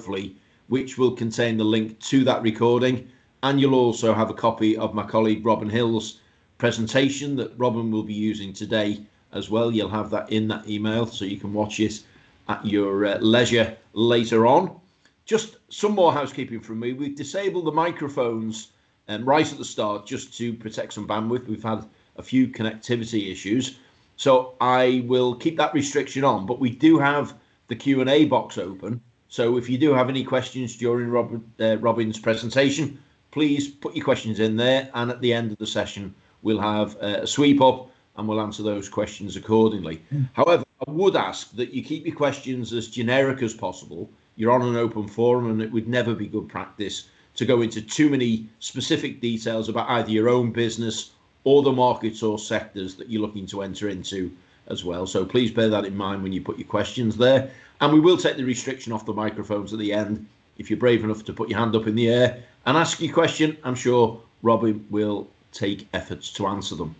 hopefully, which will contain the link to that recording. And you'll also have a copy of my colleague Robin Hill's presentation that Robin will be using today as well. You'll have that in that email, so you can watch it at your leisure later on. Just some more housekeeping from me. We've disabled the microphones right at the start just to protect some bandwidth. We've had a few connectivity issues, so I will keep that restriction on, but we do have the Q&A box open. So if you do have any questions during Robin's presentation, please put your questions in there, and at the end of the session we'll have a sweep up and we'll answer those questions accordingly. However, I would ask that you keep your questions as generic as possible. You're on an open forum, and it would never be good practice to go into too many specific details about either your own business or the markets or sectors that you're looking to enter into as well. So please bear that in mind when you put your questions there. And we will take the restriction off the microphones at the end. If you're brave enough to put your hand up in the air and ask your question, I'm sure Robin will take efforts to answer them.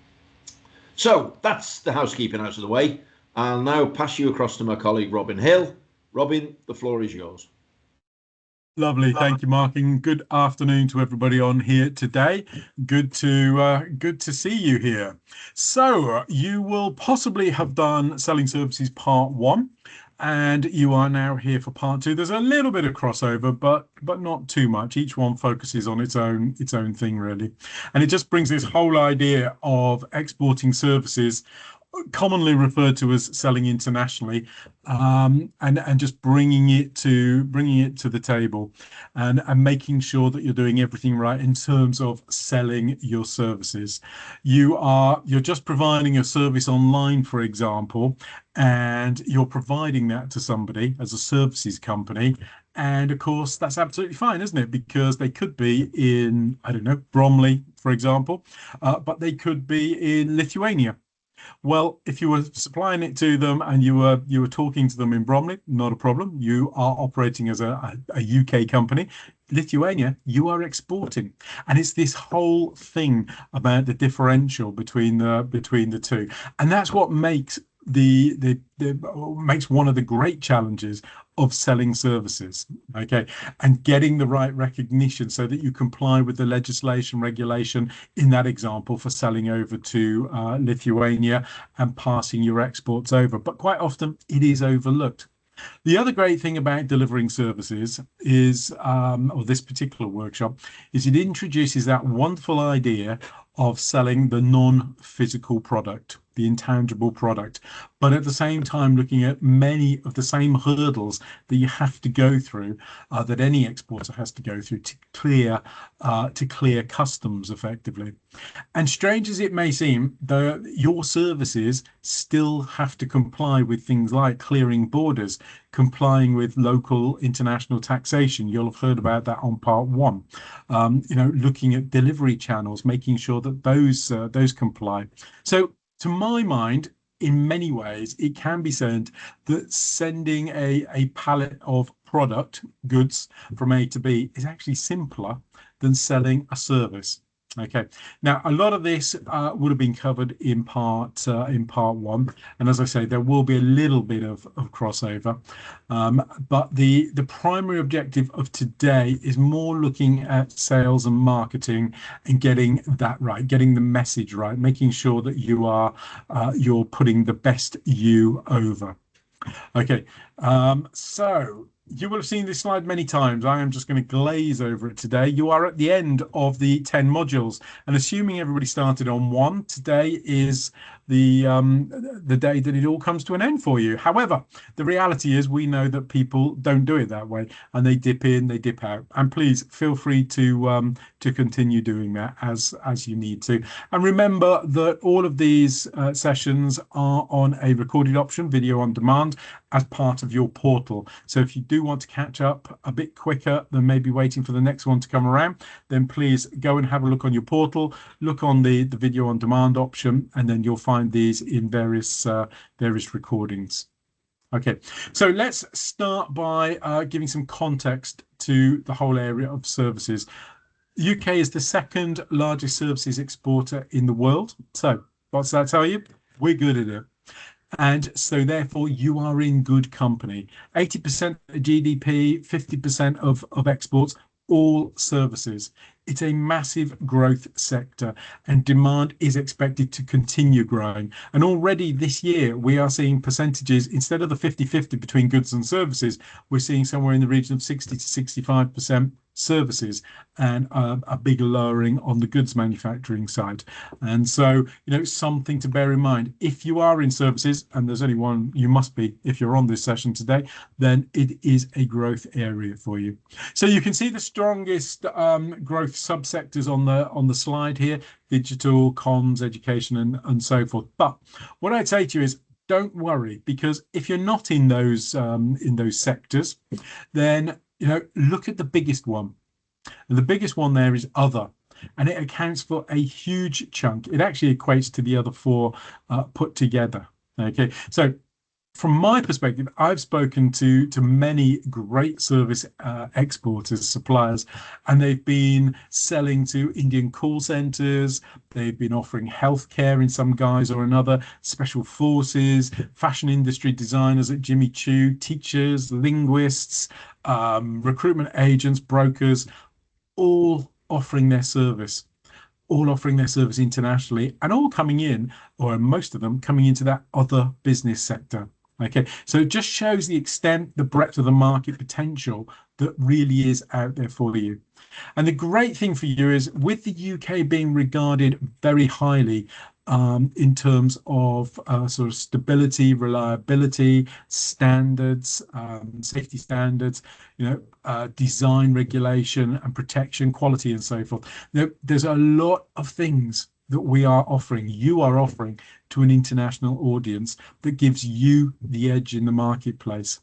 So that's the housekeeping out of the way. I'll now pass you across to my colleague Robin Hill. Robin, the floor is yours. Lovely, thank you, Mark, and good afternoon to everybody on here today. Good to see you here. So you will possibly have done Selling Services Part 1, and you are now here for Part 2. There's a little bit of crossover, but not too much. Each one focuses on its own thing, really, and it just brings this whole idea of exporting services, commonly referred to as selling internationally, and just bringing it to the table, and making sure that you're doing everything right in terms of selling your services. You're just providing a service online, for example, and you're providing that to somebody as a services company. And of course, that's absolutely fine, isn't it? Because they could be in, I don't know, Bromley, for example, but they could be in Lithuania. Well, if you were supplying it to them and you were talking to them in Bromley, not a problem. You are operating as a UK company. Lithuania, you are exporting, and it's this whole thing about the differential between the two, and that's what makes makes one of the great challenges of selling services, okay, and getting the right recognition so that you comply with the legislation regulation in that example for selling over to Lithuania and passing your exports over. But quite often it is overlooked. The other great thing about delivering services is, or this particular workshop, is it introduces that wonderful idea of selling the non-physical product, the intangible product, but at the same time looking at many of the same hurdles that you have to go through, that any exporter has to go through to clear customs effectively. And strange as it may seem, your services still have to comply with things like clearing borders, complying with local international taxation. You'll have heard about that on Part 1. Looking at delivery channels, making sure that those comply. So to my mind, in many ways, it can be said that sending a pallet of goods from A to B is actually simpler than selling a service. Okay, now a lot of this would have been covered in part 1, and as I say, there will be a little bit of crossover, but the primary objective of today is more looking at sales and marketing and getting that right, getting the message right, making sure that you're putting the best you over. Okay, so you will have seen this slide many times. I am just going to glaze over it today. You are at the end of the 10 modules, and assuming everybody started on 1, today is the day that it all comes to an end for you. However, the reality is we know that people don't do it that way, and they dip in, they dip out. And please feel free to continue doing that as you need to. And remember that all of these sessions are on a recorded option, video on demand, as part of your portal. So if you do want to catch up a bit quicker than maybe waiting for the next one to come around, then please go and have a look on your portal, look on the video on demand option, and then you'll find these in various recordings. Okay, so let's start by giving some context to the whole area of services. The UK is the second largest services exporter in the world. So what's that tell you? We're good at it. And so therefore you are in good company. 80% of GDP, 50% of exports, all services. It's a massive growth sector, and demand is expected to continue growing. And already this year, we are seeing percentages, instead of the 50-50 between goods and services, we're seeing somewhere in the region of 60 to 65% services, and a big lowering on the goods manufacturing side. And so, something to bear in mind. If you are in services, and there's only one you must be if you're on this session today, then it is a growth area for you. So you can see the strongest growth subsectors on the slide here: digital, comms, education, and so forth. But what I'd say to you is, don't worry, because if you're not in those sectors, then look at the biggest one. And the biggest one there is other, and it accounts for a huge chunk. It actually equates to the other four put together. Okay, so from my perspective, I've spoken to many great service exporters, suppliers, and they've been selling to Indian call centers. They've been offering healthcare in some guise or another, special forces, fashion industry designers at Jimmy Choo, teachers, linguists, recruitment agents, brokers, all offering their service. All offering their service internationally, and all coming in, or most of them coming into that other business sector. Okay, so it just shows the extent, the breadth of the market potential that really is out there for you. And the great thing for you is, with the UK being regarded very highly in terms of sort of stability, reliability, standards, safety standards, design, regulation and protection, quality and so forth. There's a lot of things that we are offering, you are offering to an international audience, that gives you the edge in the marketplace.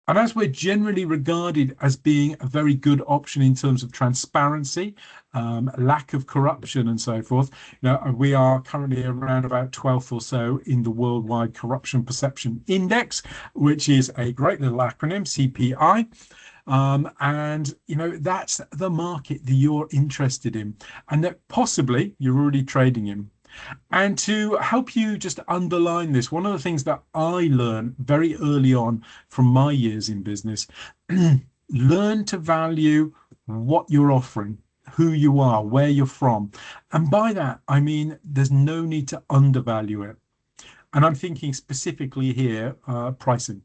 And as we're generally regarded as being a very good option in terms of transparency, lack of corruption and so forth, we are currently around about 12th or so in the Worldwide Corruption Perception Index, which is a great little acronym, CPI. And that's the market that you're interested in, and that possibly you're already trading in. And to help you just underline this, one of the things that I learned very early on from my years in business, learn to value what you're offering, who you are, where you're from. And by that, I mean, there's no need to undervalue it. And I'm thinking specifically here, pricing.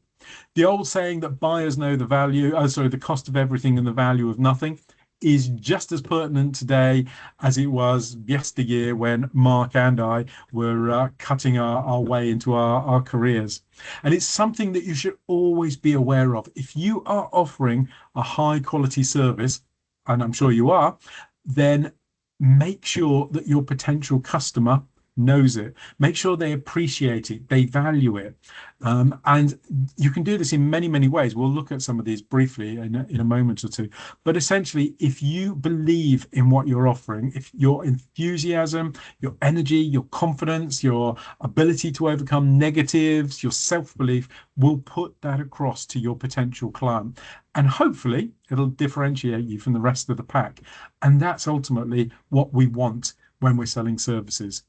The old saying that buyers know the value, the cost of everything and the value of nothing, is just as pertinent today as it was yesteryear when Mark and I were cutting our way into our careers. And it's something that you should always be aware of. If you are offering a high quality service, and I'm sure you are, then make sure that your potential customer knows it. Make sure they appreciate it, they value it. And you can do this in many, many ways. We'll look at some of these briefly in a moment or two. But essentially, if you believe in what you're offering, if your enthusiasm, your energy, your confidence, your ability to overcome negatives, your self-belief will put that across to your potential client. And hopefully it'll differentiate you from the rest of the pack. And that's ultimately what we want when we're selling services.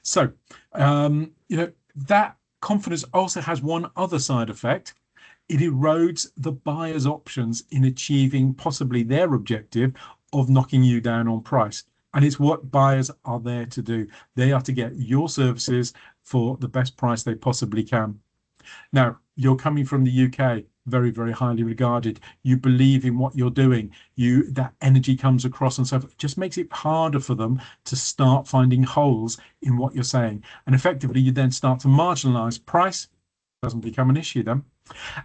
So, that confidence also has one other side effect. It erodes the buyer's options in achieving possibly their objective of knocking you down on price. And it's what buyers are there to do. They are to get your services for the best price they possibly can. Now, you're coming from the UK, very, very highly regarded. You believe in what you're doing. That energy comes across, and so it just makes it harder for them to start finding holes in what you're saying. And effectively, you then start to marginalize. Price doesn't become an issue then.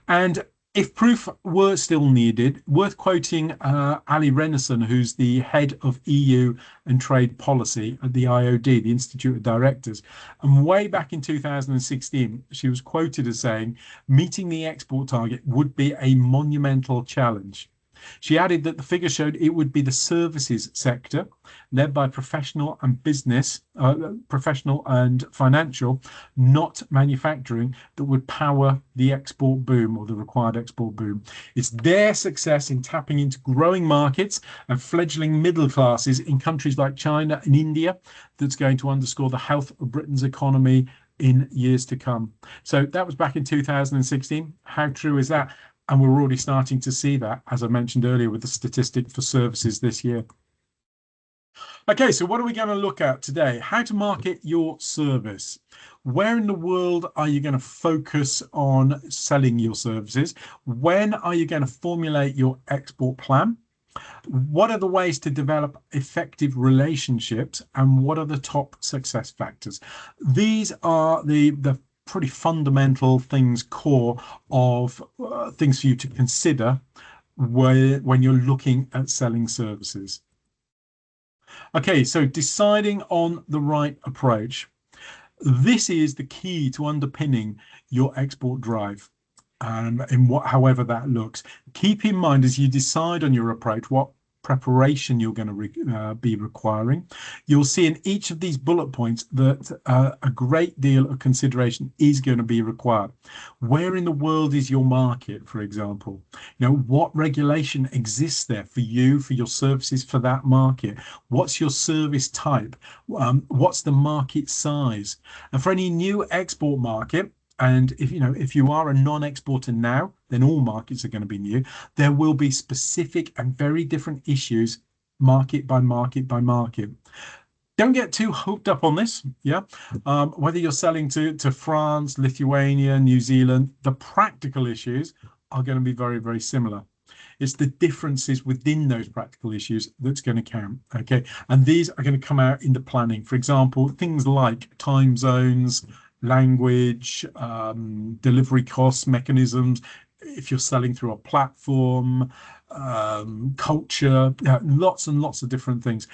And if proof were still needed, worth quoting Ali Renison, who's the head of EU and trade policy at the IOD, the Institute of Directors. And way back in 2016, she was quoted as saying, meeting the export target would be a monumental challenge. She added that the figure showed it would be the services sector, led by professional and financial, not manufacturing, that would power the export boom or the required export boom. It's their success in tapping into growing markets and fledgling middle classes in countries like China and India that's going to underscore the health of Britain's economy in years to come. So that was back in 2016. How true is that? And we're already starting to see that, as I mentioned earlier, with the statistic for services this year. Okay, so what are we going to look at today? How to market your service. Where in the world are you going to focus on selling your services? When are you going to formulate your export plan? What are the ways to develop effective relationships? And what are the top success factors? These are the pretty fundamental things, core of things for you to consider when you're looking at selling services. Okay, so deciding on the right approach. This is the key to underpinning your export drive, however that looks. Keep in mind as you decide on your approach what preparation you're going to be requiring. You'll see in each of these bullet points that a great deal of consideration is going to be required. Where in the world is your market, for example? What regulation exists there for you, for your services, for that market? What's your service type? What's the market size? And for any new export market, and if you are a non-exporter now, then all markets are going to be new. There will be specific and very different issues, market by market by market. Don't get too hooked up on this. Whether you're selling to France, Lithuania, New Zealand, the practical issues are going to be very, very similar. It's the differences within those practical issues that's going to count. Okay, and these are going to come out in the planning. For example, things like time zones, language, delivery costs, mechanisms, if you're selling through a platform, culture, lots and lots of different things.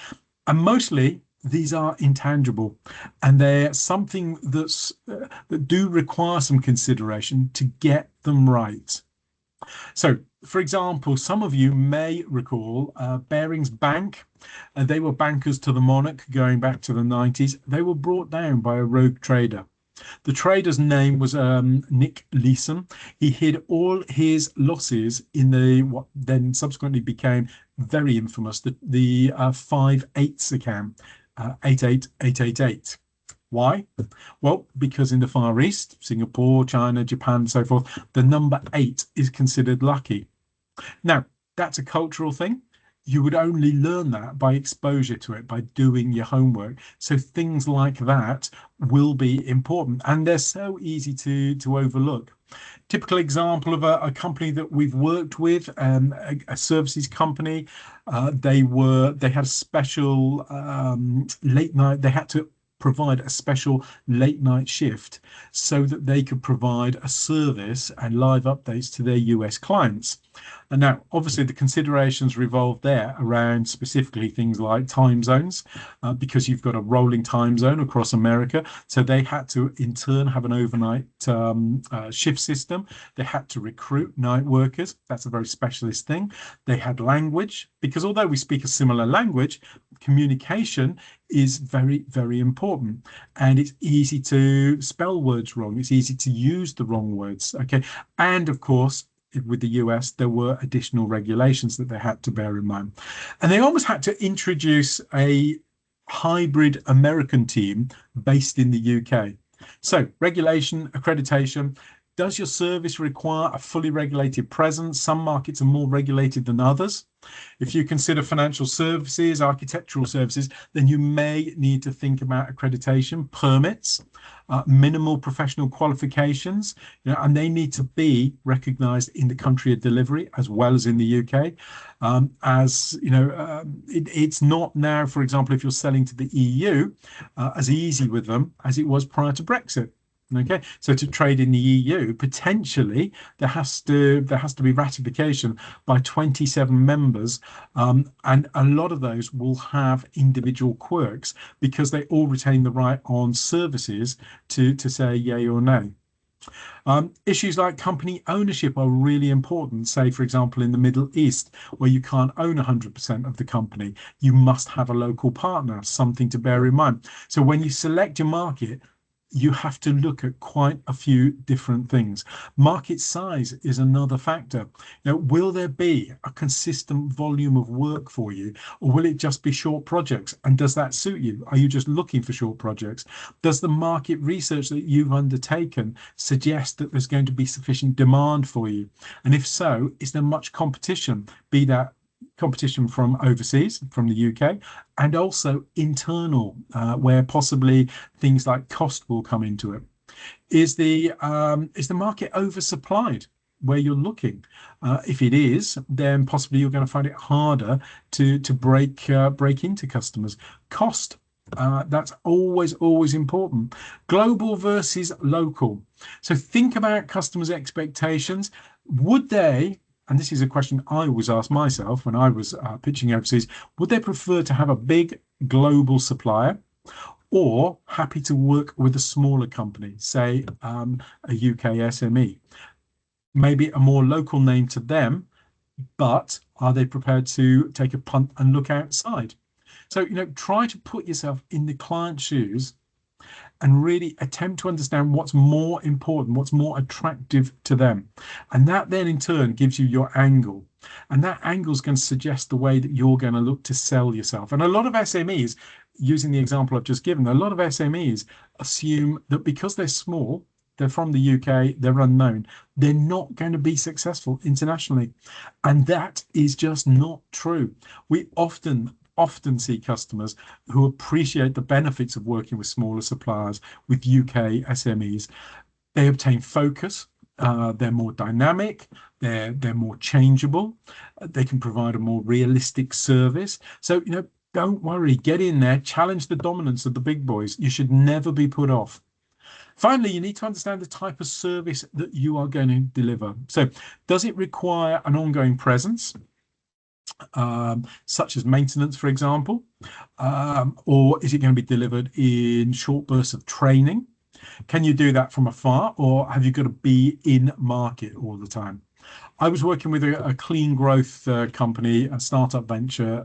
And mostly these are intangible, and they're something that do require some consideration to get them right. So, for example, some of you may recall Barings Bank. They were bankers to the monarch going back to the 90s. They were brought down by a rogue trader. The trader's name was Nick Leeson. He hid all his losses in what then subsequently became very infamous, the 5/8 account, 88888. Why? Well, because in the Far East, Singapore, China, Japan, and so forth, the number 8 is considered lucky. Now, that's a cultural thing. You would only learn that by exposure to it, by doing your homework. So things like that will be important, and they're so easy to overlook. Typical example of a company that we've worked with, a services company. They had a special late night. They had to provide a special late night shift so that they could provide a service and live updates to their US clients. And now, obviously, the considerations revolve there around specifically things like time zones, because you've got a rolling time zone across America. So they had to, in turn, have an overnight shift system. They had to recruit night workers. That's a very specialist thing. They had language, because although we speak a similar language, communication is very, very important. And it's easy to spell words wrong. It's easy to use the wrong words. Okay. And of course, with the US, there were additional regulations that they had to bear in mind. And they almost had to introduce a hybrid American team based in the UK. So regulation, accreditation. Does your service require a fully regulated presence? Some markets are more regulated than others. If you consider financial services, architectural services, then you may need to think about accreditation, permits, minimal professional qualifications, and they need to be recognized in the country of delivery as well as in the UK. It's not now, for example, if you're selling to the EU, as easy with them as it was prior to Brexit. Okay, so to trade in the EU, potentially there has to be ratification by 27 members, and a lot of those will have individual quirks because they all retain the right on services to say yay or nay. Issues like company ownership are really important. Say, for example, in the Middle East, where you can't own 100% of the company, you must have a local partner, something to bear in mind. So when you select your market, you have to look at quite a few different things. Market size is another factor. Now, will there be a consistent volume of work for you, or will it just be short projects? And does that suit you? Are you just looking for short projects? Does the market research that you've undertaken suggest that there's going to be sufficient demand for you? And if so, is there much competition, be that competition from overseas, from the UK, and also internal, where possibly things like cost will come into it. Is the market oversupplied where you're looking? If it is, then possibly you're going to find it harder to break into customers. Cost. That's always important. Global versus local. So think about customers' expectations. Would they, and this is a question I always asked myself when I was pitching overseas, would they prefer to have a big global supplier, or happy to work with a smaller company, say a UK SME? Maybe a more local name to them, but are they prepared to take a punt and look outside? So, try to put yourself in the client's shoes and really attempt to understand what's more important, what's more attractive to them. And that then in turn gives you your angle. And that angle is going to suggest the way that you're going to look to sell yourself. And a lot of SMEs, using the example I've just given, a lot of SMEs assume that because they're small, they're from the UK, they're unknown, they're not going to be successful internationally. And that is just not true. We often see customers who appreciate the benefits of working with smaller suppliers, with UK SMEs. They obtain focus, they're more dynamic, they're more changeable, they can provide a more realistic service. So, don't worry, get in there, challenge the dominance of the big boys. You should never be put off. Finally, you need to understand the type of service that you are going to deliver. So does it require an ongoing presence, such as maintenance, for example, or is it going to be delivered in short bursts of training? Can you do that from afar, or have you got to be in market all the time? I was working with a clean growth company, a startup venture,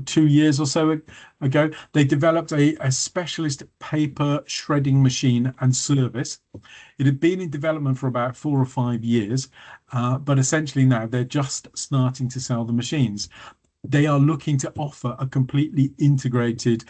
2 years or so ago. They developed a specialist paper shredding machine and service. It had been in development for about 4 or 5 years, but essentially now they're just starting to sell the machines. They are looking to offer a completely integrated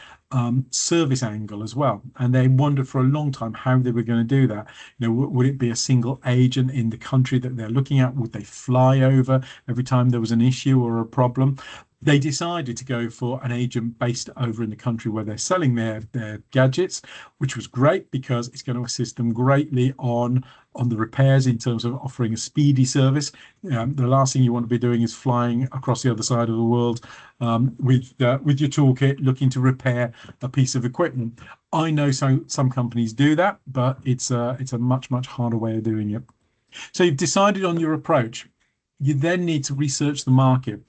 service angle as well. And they wondered for a long time how they were going to do that. Would it be a single agent in the country that they're looking at? Would they fly over every time there was an issue or a problem? They decided to go for an agent based over in the country where they're selling their gadgets, which was great because it's going to assist them greatly on the repairs in terms of offering a speedy service. The last thing you want to be doing is flying across the other side of the world with your toolkit looking to repair a piece of equipment. I know some companies do that, but it's a much harder way of doing it. So you've decided on your approach. You then need to research the market.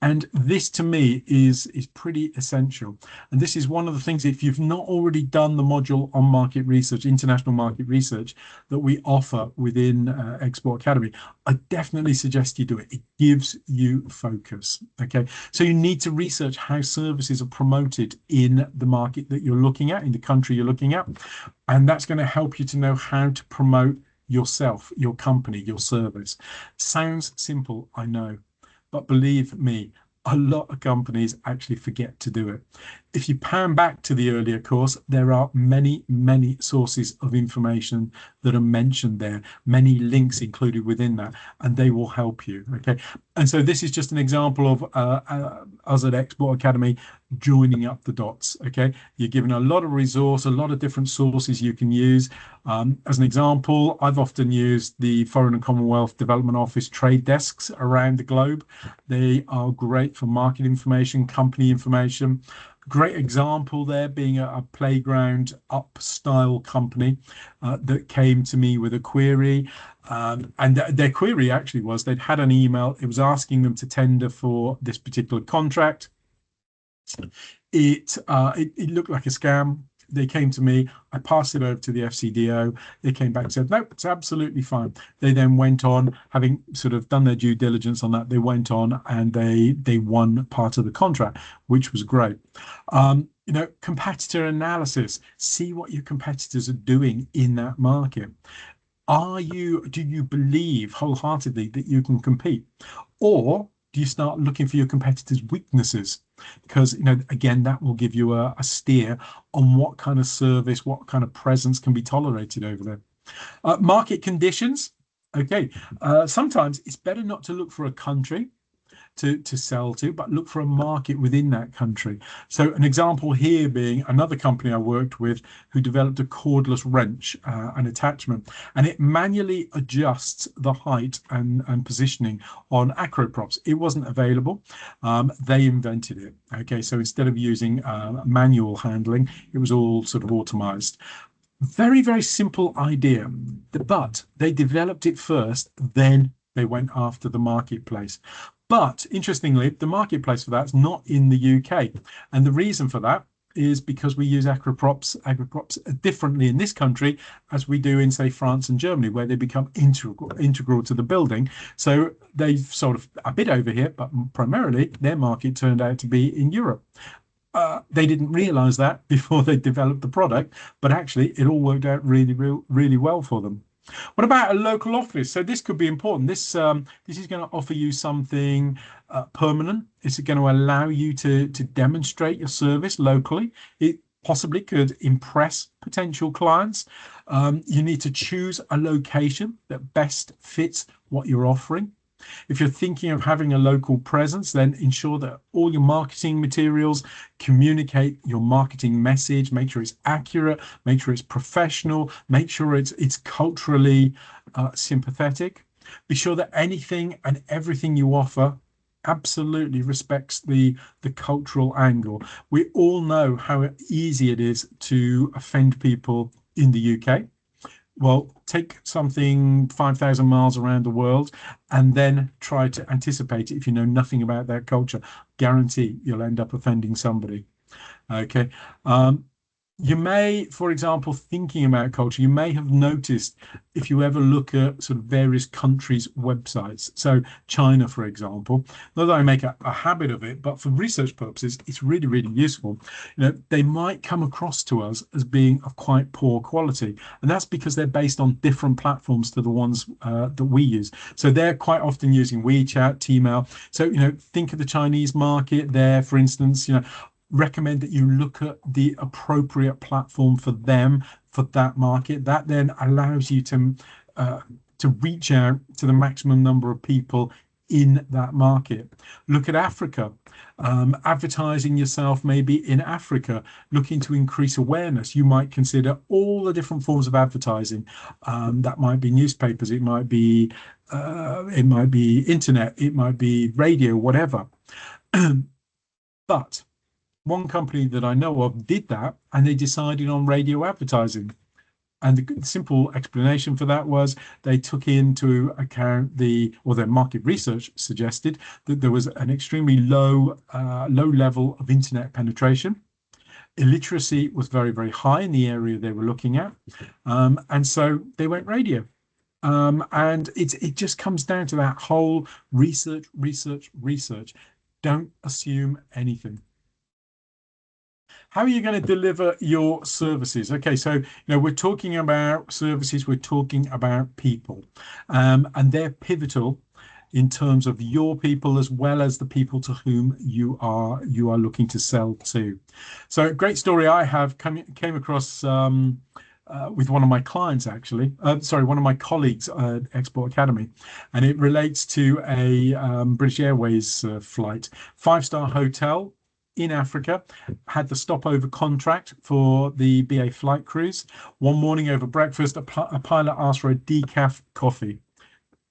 And this, to me, is pretty essential. And this is one of the things, if you've not already done the module on market research, international market research, that we offer within Export Academy, I definitely suggest you do it. It gives you focus. Okay, so you need to research how services are promoted in the market that you're looking at, in the country you're looking at. And that's going to help you to know how to promote yourself, your company, your service. Sounds simple, I know. But believe me, a lot of companies actually forget to do it. If you pan back to the earlier course, there are many sources of information that are mentioned there, many links included within that, and they will help you. Okay. And so this is just an example of us at Export Academy joining up the dots. Okay. You're given a lot of resource, a lot of different sources you can use. As an example, I've often used the Foreign and Commonwealth Development Office trade desks around the globe. They are great for market information, company information. Great example there being a playground up style company that came to me with a query. And their query actually was they'd had an email. It was asking them to tender for this particular contract. It looked like a scam. they came to me. I passed it over to the FCDO. They came back and said, no, it's absolutely fine. They then went on, having sort of done their due diligence on that, they went on and they won part of the contract, which was great. Competitor analysis, see what your competitors are doing in that market. Do you believe wholeheartedly that you can compete? Or do you start looking for your competitors' weaknesses? Because, again, that will give you a steer on what kind of service, what kind of presence can be tolerated over there. Market conditions. Okay. Sometimes it's better not to look for a country to sell to, but look for a market within that country. So an example here being another company I worked with who developed a cordless wrench, an attachment, and it manually adjusts the height and positioning on acro props. It wasn't available. They invented it. Okay, so instead of using manual handling, it was all sort of automized. Very, very simple idea, but they developed it first, then they went after the marketplace. But interestingly, the marketplace for that's not in the UK. And the reason for that is because we use agriprops differently in this country as we do in, say, France and Germany, where they become integral to the building. So they've sort of a bit over here, but primarily their market turned out to be in Europe. They didn't realize that before they developed the product, but actually it all worked out really, really well for them. What about a local office? So this could be important. This is going to offer you something permanent. It's going to allow you to demonstrate your service locally. It possibly could impress potential clients. You need to choose a location that best fits what you're offering. If you're thinking of having a local presence, then ensure that all your marketing materials communicate your marketing message, make sure it's accurate, make sure it's professional, make sure it's culturally sympathetic. Be sure that anything and everything you offer absolutely respects the cultural angle. We all know how easy it is to offend people in the UK. Well, take something 5,000 miles around the world and then try to anticipate it if you know nothing about that culture. Guarantee you'll end up offending somebody. Okay. You may, for example, thinking about culture, you may have noticed if you ever look at sort of various countries' websites. So China, for example, not that I make a habit of it, but for research purposes, it's really, really useful. They might come across to us as being of quite poor quality. And that's because they're based on different platforms to the ones that we use. So they're quite often using WeChat, Tmall. So, think of the Chinese market there, for instance, recommend that you look at the appropriate platform for them, for that market. That then allows you to reach out to the maximum number of people in that market. Look at Africa, advertising yourself maybe in Africa, looking to increase awareness. You might consider all the different forms of advertising. That might be newspapers, it might be internet, it might be radio, whatever. But one company that I know of did that, and they decided on radio advertising. And the simple explanation for that was they took into account their market research suggested that there was an extremely low level of internet penetration. Illiteracy was very, very high in the area they were looking at. And so they went radio. And it just comes down to that whole research. Don't assume anything. How are you going to deliver your services? Okay, so we're talking about services, we're talking about people, and they're pivotal in terms of your people as well as the people to whom you are looking to sell to. So a great story I have came across with one of my clients, actually. One of my colleagues at Export Academy, and it relates to a British Airways flight, 5-star hotel in Africa, had the stopover contract for the BA flight crews. One morning over breakfast, a pilot asked for a decaf coffee.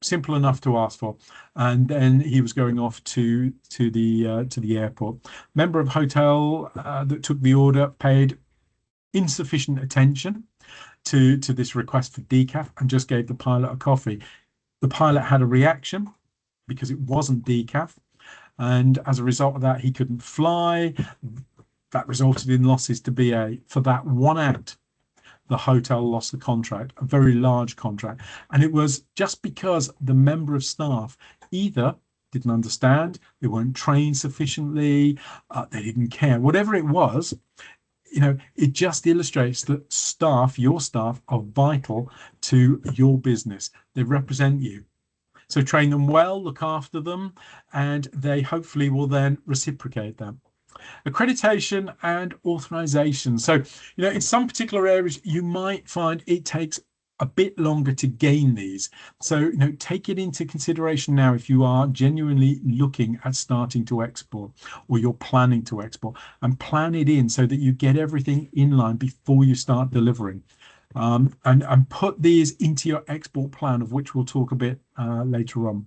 Simple enough to ask for, and then he was going off to the airport. Member of hotel that took the order paid insufficient attention to this request for decaf and just gave the pilot a coffee. The pilot had a reaction because it wasn't decaf. And as a result of that, he couldn't fly. That resulted in losses to BA for that one act. The hotel lost the contract, a very large contract. And it was just because the member of staff either didn't understand, they weren't trained sufficiently, they didn't care, whatever it was. It just illustrates that staff, your staff, are vital to your business. They represent you. So train them well, look after them, and they hopefully will then reciprocate that. Accreditation and authorization. So, in some particular areas, you might find it takes a bit longer to gain these. So, take it into consideration now if you are genuinely looking at starting to export or you're planning to export, and plan it in so that you get everything in line before you start delivering. And put these into your export plan, of which we'll talk a bit later on.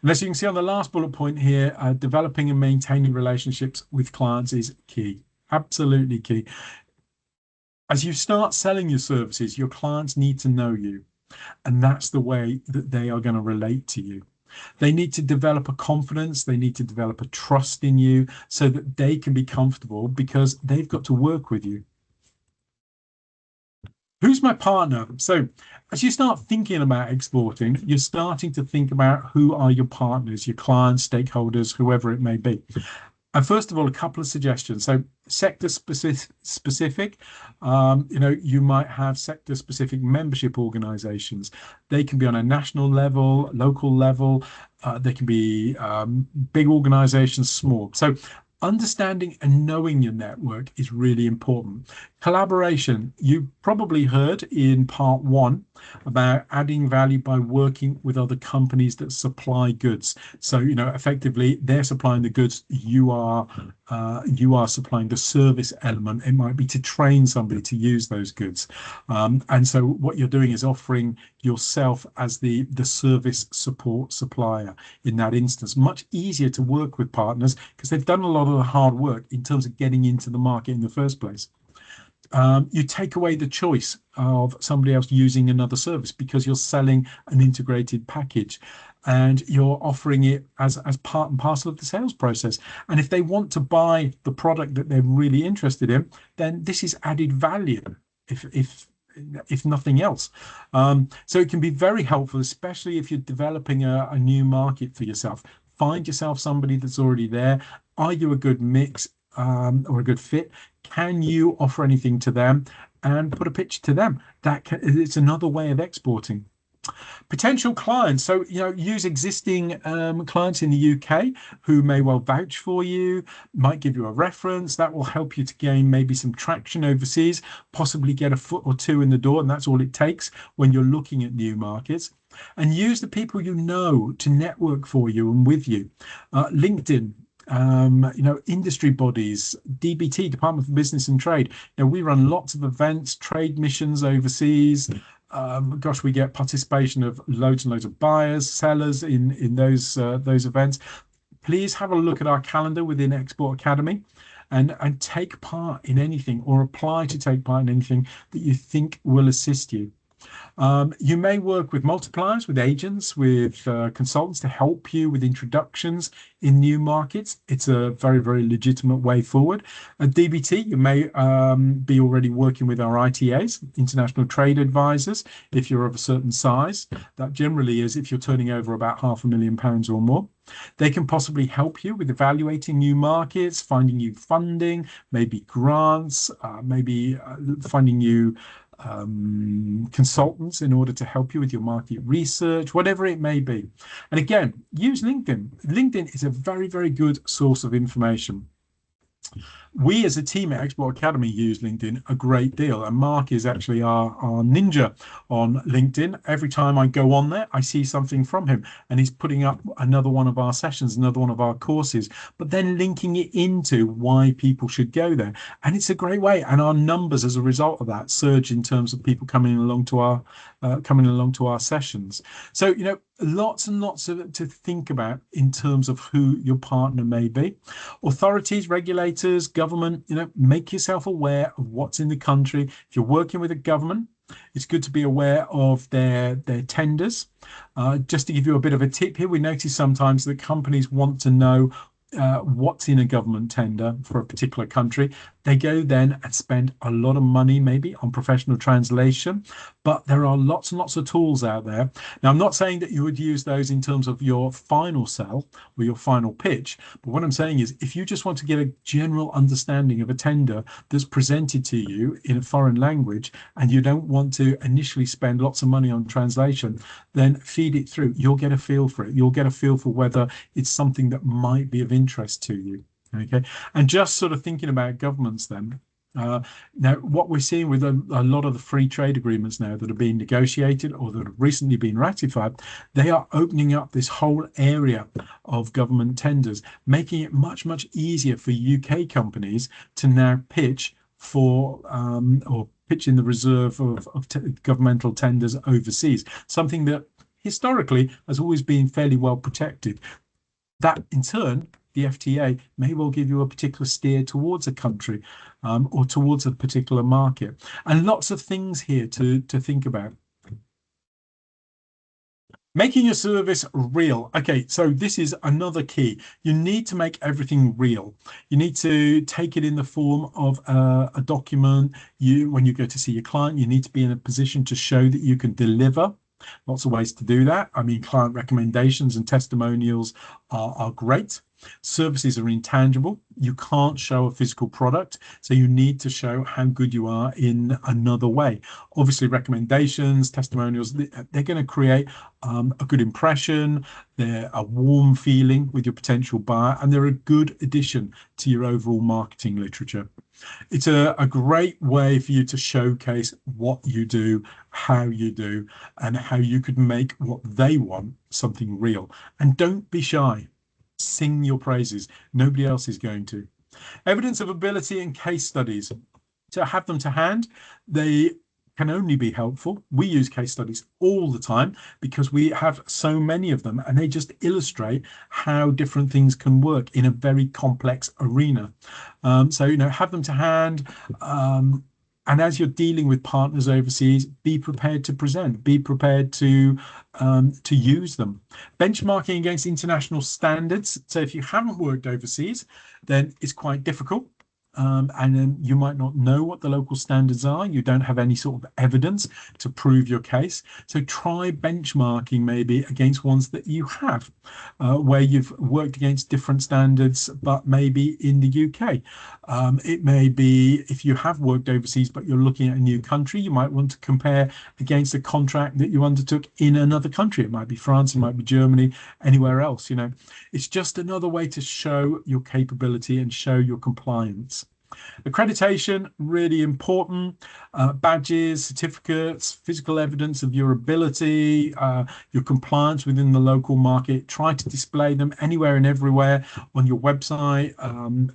And as you can see on the last bullet point here, developing and maintaining relationships with clients is key, absolutely key. As you start selling your services, your clients need to know you, and that's the way that they are going to relate to you. They need to develop a confidence, they need to develop a trust in you so that they can be comfortable, because they've got to work with you. Who's my partner? So as you start thinking about exporting, you're starting to think about who are your partners, your clients, stakeholders, whoever it may be. And first of all, a couple of suggestions. So sector specific, you might have sector specific membership organizations. They can be on a national level, local level. They can be big organizations, small. So understanding and knowing your network is really important. Collaboration. You probably heard in part 1 about adding value by working with other companies that supply goods. So, effectively they're supplying the goods, you are supplying the service element. It might be to train somebody to use those goods. And so what you're doing is offering yourself as the service support supplier in that instance. Much easier to work with partners because they've done a lot of the hard work in terms of getting into the market in the first place. You take away the choice of somebody else using another service because you're selling an integrated package and you're offering it as part and parcel of the sales process. And if they want to buy the product that they're really interested in, then this is added value, if nothing else. So it can be very helpful, especially if you're developing a new market for yourself. Find yourself somebody that's already there. Are you a good mix or a good fit? Can you offer anything to them and put a pitch to them? It's another way of exporting. Potential clients. So, use existing clients in the UK who may well vouch for you, might give you a reference. That will help you to gain maybe some traction overseas, possibly get a foot or two in the door. And that's all it takes when you're looking at new markets. And use the people you know to network for you and with you. LinkedIn. Industry bodies, DBT, Department for Business and Trade. We run lots of events, trade missions overseas. We get participation of loads and loads of buyers, sellers in those events. Please have a look at our calendar within Export Academy and take part in anything or apply to take part in anything that you think will assist you. You may work with multipliers, with agents, with consultants to help you with introductions in new markets. It's a very, very legitimate way forward. At DBT, you may be already working with our ITAs, International Trade Advisors, if you're of a certain size. That generally is if you're turning over about £500,000 or more. They can possibly help you with evaluating new markets, finding you funding, maybe grants, maybe finding you consultants in order to help you with your market research, whatever it may be. And again, use LinkedIn. LinkedIn is a very, very good source of information. We as a team at Export Academy use LinkedIn a great deal, and Mark is actually our ninja on LinkedIn. Every time I go on there, I see something from him, and he's putting up another one of our sessions, another one of our courses, but then linking it into why people should go there. And it's a great way, and our numbers as a result of that surge in terms of people coming along to our sessions. So lots and lots of to think about in terms of who your partner may be. Authorities, regulators, government, make yourself aware of what's in the country. If you're working with a government, it's good to be aware of their tenders. Just to give you a bit of a tip here, we notice sometimes that companies want to know what's in a government tender for a particular country. They go then and spend a lot of money maybe on professional translation, but there are lots and lots of tools out there. Now, I'm not saying that you would use those in terms of your final sell or your final pitch, but what I'm saying is if you just want to get a general understanding of a tender that's presented to you in a foreign language and you don't want to initially spend lots of money on translation, then feed it through. You'll get a feel for it. You'll get a feel for whether it's something that might be of interest to you. Okay. And just sort of thinking about governments then, now what we're seeing with a lot of the free trade agreements now that are being negotiated or that have recently been ratified, they are opening up this whole area of government tenders, making it much, much easier for UK companies to now pitch for or pitch in the reserve of governmental tenders overseas, something that historically has always been fairly well protected. That in turn, the FTA may well give you a particular steer towards a country or towards a particular market. And lots of things here to think about. Making your service real. Okay, so this is another key. You need to make everything real. You need to take it in the form of a document. When you go to see your client, you need to be in a position to show that you can deliver. Lots of ways to do that. I mean, client recommendations and testimonials are great. Services are intangible. You can't show a physical product, so you need to show how good you are in another way. Obviously, recommendations, testimonials, they're going to create a good impression. They're a warm feeling with your potential buyer, and they're a good addition to your overall marketing literature. It's a great way for you to showcase what you do, how you do, and how you could make what they want something real. And don't be shy. Sing your praises. Nobody else is going to. Evidence of ability and case studies. To have them to hand, they can only be helpful. We use case studies all the time because we have so many of them, and they just illustrate how different things can work in a very complex arena. So, have them to hand. And as you're dealing with partners overseas, be prepared to present, be prepared to use them. Benchmarking against international standards. So if you haven't worked overseas, then it's quite difficult. And then you might not know what the local standards are. You don't have any sort of evidence to prove your case. So try benchmarking maybe against ones that you have, where you've worked against different standards, but maybe in the UK. It may be if you have worked overseas, but you're looking at a new country, you might want to compare against a contract that you undertook in another country. It might be France, it might be Germany, anywhere else. It's just another way to show your capability and show your compliance. Accreditation, really important. Badges, certificates, physical evidence of your ability, your compliance within the local market. Try to display them anywhere and everywhere on your website,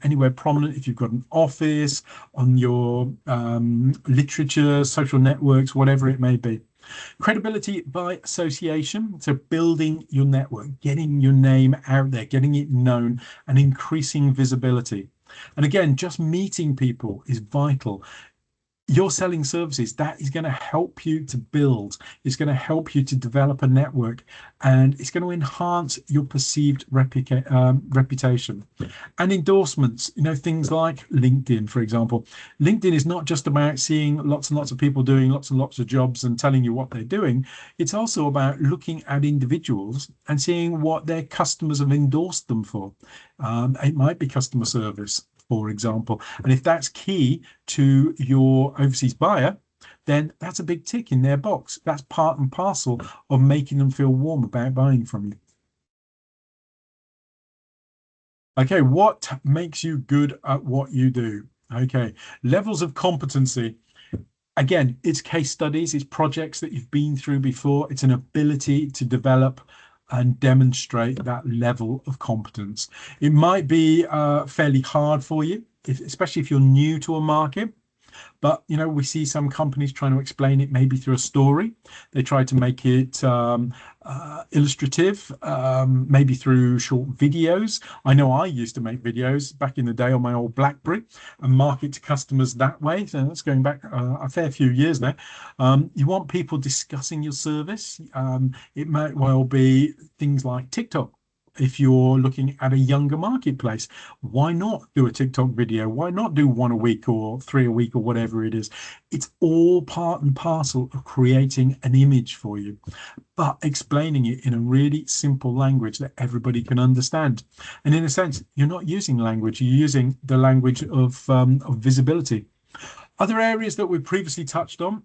anywhere prominent if you've got an office, on your literature, social networks, whatever it may be. Credibility by association, so building your network, getting your name out there, getting it known, and increasing visibility. And again, just meeting people is vital. You're selling services, that is going to help you to build. It's going to help you to develop a network, and it's going to enhance your perceived reputation. And endorsements, things like LinkedIn, for example. LinkedIn is not just about seeing lots and lots of people doing lots and lots of jobs and telling you what they're doing. It's also about looking at individuals and seeing what their customers have endorsed them for. It might be customer service, for example. And if that's key to your overseas buyer, then that's a big tick in their box. That's part and parcel of making them feel warm about buying from you. Okay, what makes you good at what you do? Okay, levels of competency. Again, it's case studies, it's projects that you've been through before. It's an ability to develop and demonstrate that level of competence. It might be fairly hard for you, especially if you're new to a market. But, we see some companies trying to explain it maybe through a story. They try to make it illustrative, maybe through short videos. I know I used to make videos back in the day on my old BlackBerry and market to customers that way. So that's going back a fair few years now. You want people discussing your service. It might well be things like TikTok. if you're looking at a younger marketplace, why not do a TikTok video? Why not do one a week or three a week or whatever it is? It's all part and parcel of creating an image for you, but explaining it in a really simple language that everybody can understand. And in a sense, you're not using language, you're using the language of visibility. Other areas that we've previously touched on,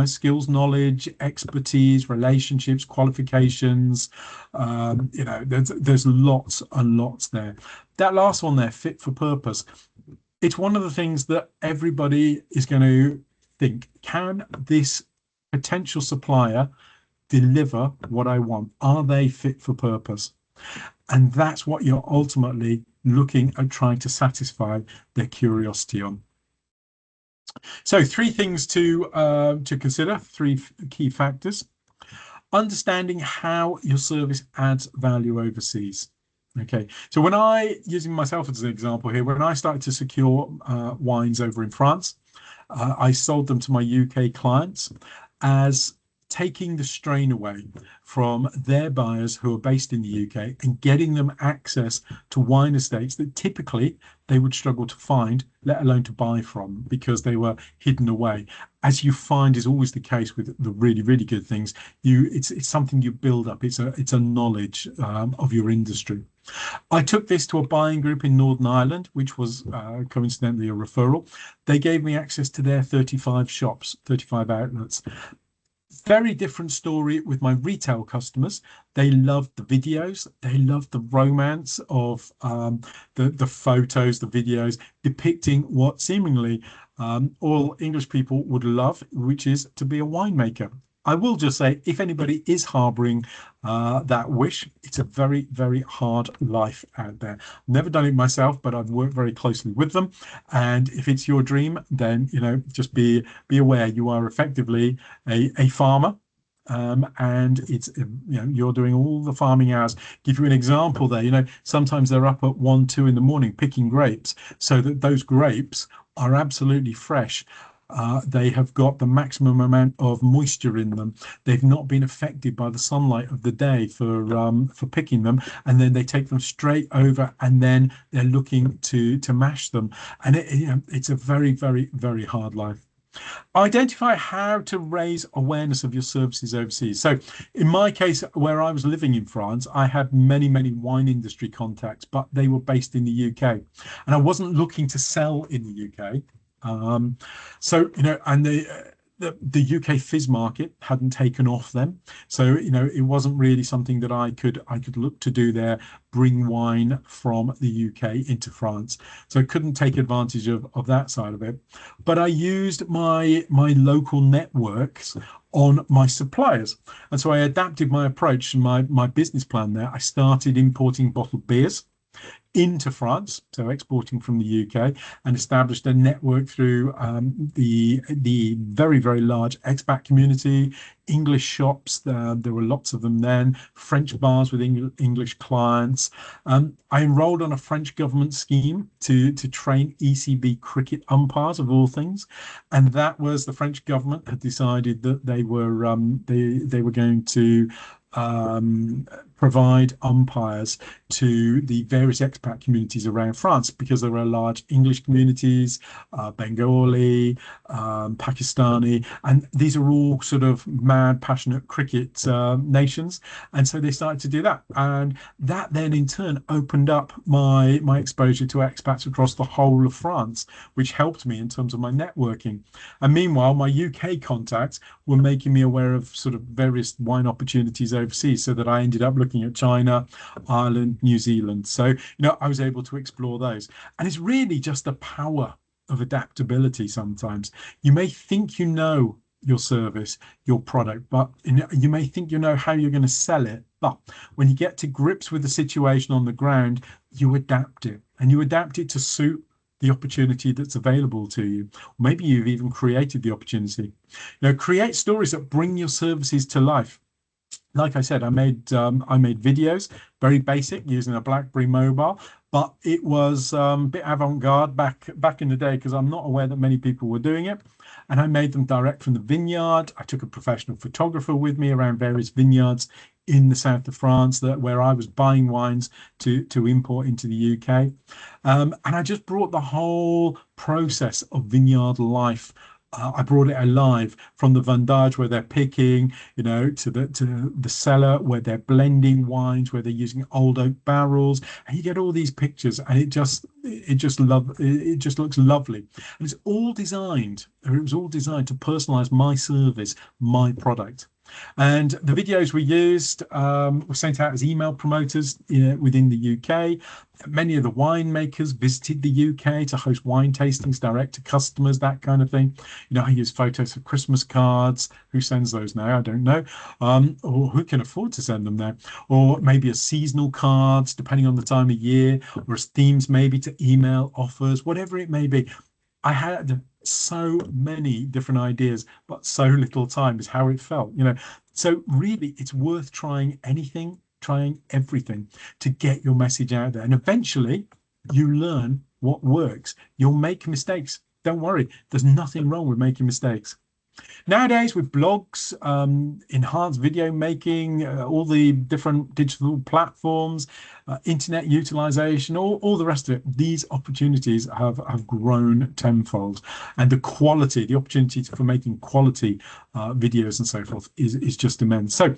skills, knowledge, expertise, relationships, qualifications, there's lots and lots there. That last one there, fit for purpose. It's one of the things that everybody is going to think, can this potential supplier deliver what I want? Are they fit for purpose? And that's what you're ultimately looking at trying to satisfy their curiosity on. So 3 things to consider, 3 key factors. Understanding how your service adds value overseas. Okay, so when using myself as an example here, when I started to secure wines over in France, I sold them to my UK clients as taking the strain away from their buyers who are based in the UK and getting them access to wine estates that typically they would struggle to find, let alone to buy from, because they were hidden away. As you find is always the case with the really, really good things, it's something you build up. It's a knowledge of your industry. I took this to a buying group in Northern Ireland, which was coincidentally a referral. They gave me access to their 35 shops, 35 outlets. Very different story with my retail customers. They loved the videos. They loved the romance of the photos, the videos depicting what seemingly all English people would love, which is to be a winemaker. I will just say, if anybody is harboring that wish, it's a very, very hard life out there. Never done it myself, but I've worked very closely with them. And if it's your dream, then, just be aware you are effectively a farmer. And it's, you're doing all the farming hours. Give you an example there, sometimes they're up at 1, 2 in the morning picking grapes so that those grapes are absolutely fresh. They have got the maximum amount of moisture in them. They've not been affected by the sunlight of the day for picking them, and then they take them straight over, and then they're looking to mash them. And it's a very, very, very hard life. Identify how to raise awareness of your services overseas. So in my case, where I was living in France, I had many, many wine industry contacts, but they were based in the UK, and I wasn't looking to sell in the UK. So, and the UK fizz market hadn't taken off then. So, it wasn't really something that I could look to do there, bring wine from the UK into France. So I couldn't take advantage of that side of it. But I used my local networks on my suppliers. And so I adapted my approach and my business plan there. I started importing bottled beers into France, so exporting from the UK, and established a network through the very, very large expat community, English shops. There were lots of them then, French bars with English clients. I enrolled on a French government scheme to train ECB cricket umpires, of all things, and that was the French government had decided that they were going to provide umpires to the various expat communities around France, because there were large English communities, Bengali, Pakistani, and these are all sort of mad, passionate cricket nations. And so they started to do that. And that then in turn opened up my exposure to expats across the whole of France, which helped me in terms of my networking. And meanwhile, my UK contacts were making me aware of sort of various wine opportunities overseas, so that I ended up looking at China, Ireland, New Zealand. So, I was able to explore those. And it's really just the power of adaptability sometimes. You may think you know your service, your product, but you may think you know how you're going to sell it. But when you get to grips with the situation on the ground, you adapt it, and you adapt it to suit the opportunity that's available to you. Maybe you've even created the opportunity. Create stories that bring your services to life. Like I said, I made videos, very basic, using a BlackBerry mobile, but it was a bit avant-garde back in the day, because I'm not aware that many people were doing it. And I made them direct from the vineyard. I took a professional photographer with me around various vineyards in the south of France, where I was buying wines to import into the UK. And I just brought the whole process of vineyard life. I brought it alive, from the vendage where they're picking, to the cellar where they're blending wines, where they're using old oak barrels, and you get all these pictures, and it just looks lovely. And it was all designed to personalize my service, my product. And the videos we used were sent out as email promoters within the UK. Many of the winemakers visited the UK to host wine tastings direct to customers, that kind of thing. I use photos of Christmas cards. Who sends those now? I don't know. Or who can afford to send them now? Or maybe as seasonal cards, depending on the time of year, or as themes maybe to email offers, whatever it may be. I had so many different ideas, but so little time is how it felt, So really, it's worth trying anything, trying everything to get your message out there. And eventually you learn what works. You'll make mistakes. Don't worry. There's nothing wrong with making mistakes. Nowadays, with blogs, enhanced video making, all the different digital platforms, internet utilization, all the rest of it, these opportunities have grown tenfold. And the opportunity for making quality videos and so forth is just immense. So,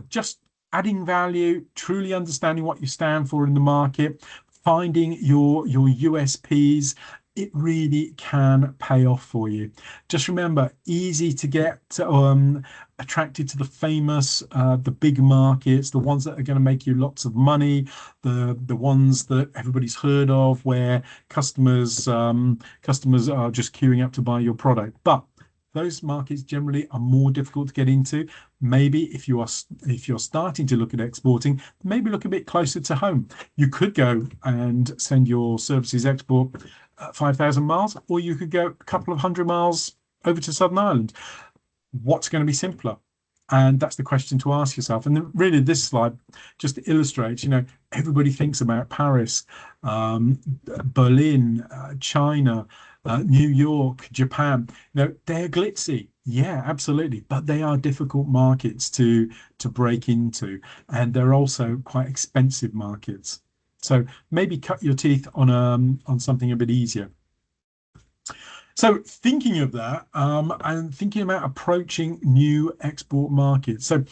just adding value, truly understanding what you stand for in the market, finding your USPs, it really can pay off for you. Just remember, easy to get attracted to the famous, the big markets, the ones that are going to make you lots of money, the ones that everybody's heard of, where customers are just queuing up to buy your product. But those markets generally are more difficult to get into. Maybe if you're starting to look at exporting, maybe look a bit closer to home. You could go and send your services export 5,000 miles, or you could go a couple of 100 miles over to Southern Ireland. What's going to be simpler? And that's the question to ask yourself. And really, this slide just illustrates, everybody thinks about Paris, Berlin, China, New York, Japan. They're glitzy. Yeah, absolutely. But they are difficult markets to break into. And they're also quite expensive markets. So maybe cut your teeth on something a bit easier. So thinking of that, and thinking about approaching new export markets. So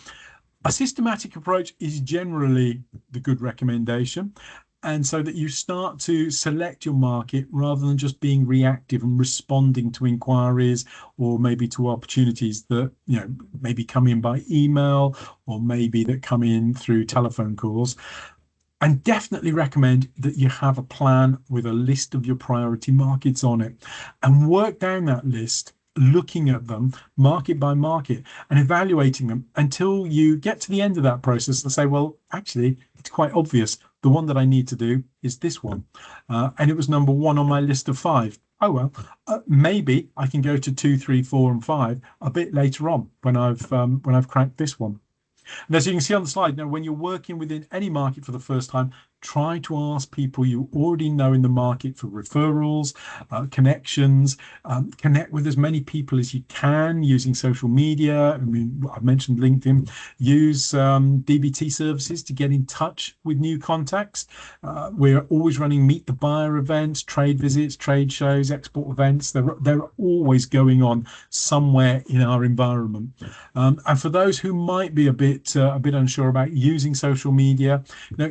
a systematic approach is generally the good recommendation. And so that you start to select your market rather than just being reactive and responding to inquiries, or maybe to opportunities that, maybe come in by email, or maybe that come in through telephone calls. And definitely recommend that you have a plan with a list of your priority markets on it, and work down that list, looking at them market by market and evaluating them until you get to the end of that process and say, well, actually, it's quite obvious. The one that I need to do is this one. And it was number 1 on my list of 5. Oh, well, maybe I can go to 2, 3, 4, and 5 a bit later on when I've cracked this one. And as you can see on the slide, now, when you're working within any market for the first time, try to ask people you already know in the market for referrals, connections, connect with as many people as you can using social media. I mean, I've mentioned LinkedIn. Use DBT services to get in touch with new contacts. We're always running Meet the Buyer events, trade visits, trade shows, export events. They're always going on somewhere in our environment. And for those who might be a bit unsure about using social media,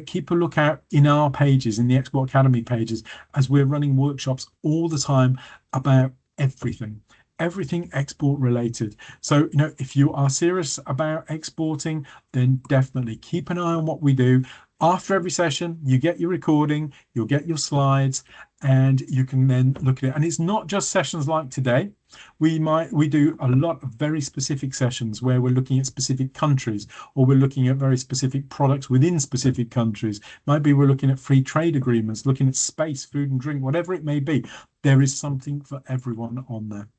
keep a lookout in our pages, in the Export Academy pages, as we're running workshops all the time about everything export related. So, if you are serious about exporting, then definitely keep an eye on what we do. After every session, you get your recording, you'll get your slides, and you can then look at it. And it's not just sessions like today. We do a lot of very specific sessions where we're looking at specific countries, or we're looking at very specific products within specific countries. Might be we're looking at free trade agreements, looking at space, food and drink, whatever it may be. There is something for everyone on there.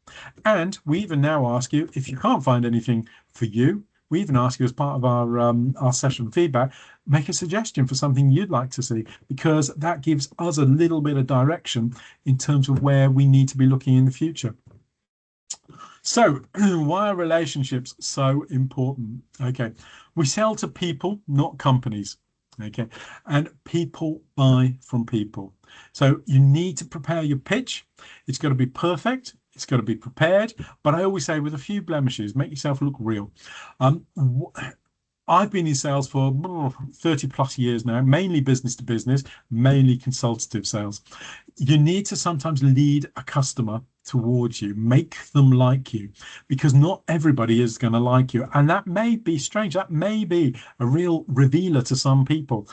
And we even now ask you, if you can't find anything for you, we even ask you as part of our session feedback, make a suggestion for something you'd like to see, because that gives us a little bit of direction in terms of where we need to be looking in the future. So why are relationships so important? Okay, we sell to people, not companies. Okay, and people buy from people. So you need to prepare your pitch. It's got to be perfect. It's got to be prepared. But I always say, with a few blemishes, make yourself look real. Um, I've been in sales for 30 plus years now, mainly business to business, mainly consultative sales. You need to sometimes lead a customer towards you, make them like you, because not everybody is going to like you. And that may be strange. That may be a real revealer to some people.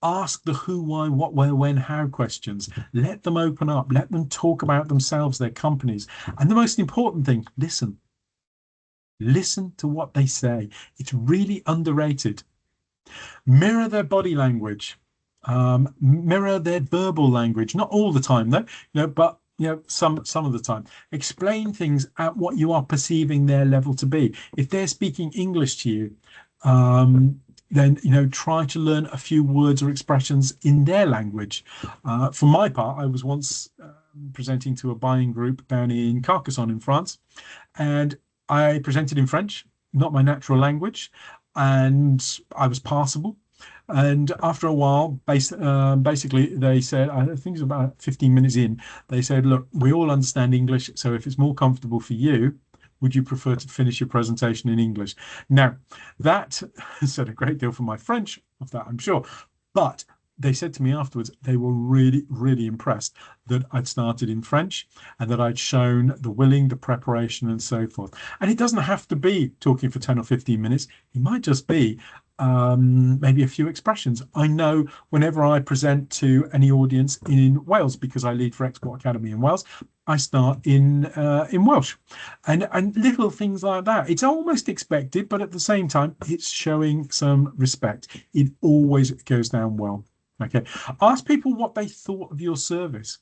Ask the who, why, what, where, when, how questions. Let them open up. Let them talk about themselves, their companies. And the most important thing, listen. Listen to what they say. It's really underrated. Mirror their body language. Mirror their verbal language. Not all the time, though. But some of the time. Explain things at what you are perceiving their level to be. If they're speaking English to you, then try to learn a few words or expressions in their language. For my part, I was once presenting to a buying group down in Carcassonne in France, and I presented in French, not my natural language, and I was passable. And after a while, basically, they said, I think it was about 15 minutes in, they said, look, we all understand English, so if it's more comfortable for you, would you prefer to finish your presentation in English? Now, that said a great deal for my French, of that I'm sure, but they said to me afterwards, they were really, really impressed that I'd started in French and that I'd shown the willing, the preparation and so forth. And it doesn't have to be talking for 10 or 15 minutes. It might just be maybe a few expressions. I know whenever I present to any audience in Wales, because I lead for Export Academy in Wales, I start in Welsh, and little things like that. It's almost expected, but at the same time, it's showing some respect. It always goes down well. Okay, ask people what they thought of your service.